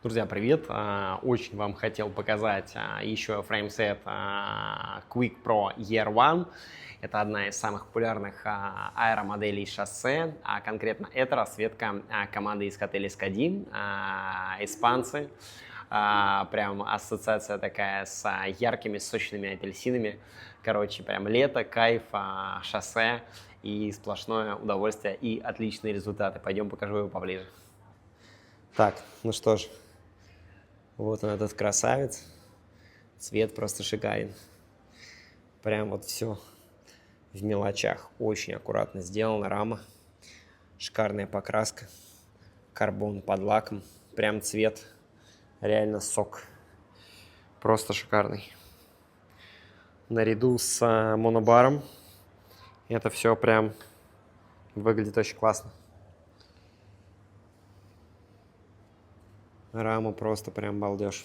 Друзья, привет! Очень вам хотел показать еще фреймсет Quick Pro Year One. Это одна из самых популярных аэромоделей шоссе. Конкретно это расцветка команды из Искатель Эскади, испанцы. Прям ассоциация такая с яркими, сочными апельсинами. Короче, прям лето, кайф, шоссе и сплошное удовольствие и отличные результаты. Пойдем покажу его поближе. Так, ну что ж. Вот он, этот красавец. Цвет просто шикарен. Прям вот все в мелочах. Очень аккуратно сделана рама. Шикарная покраска. Карбон под лаком. Прям цвет. Реально сок. Просто шикарный. Наряду с монобаром это все прям выглядит очень классно. Рама просто прям балдеж.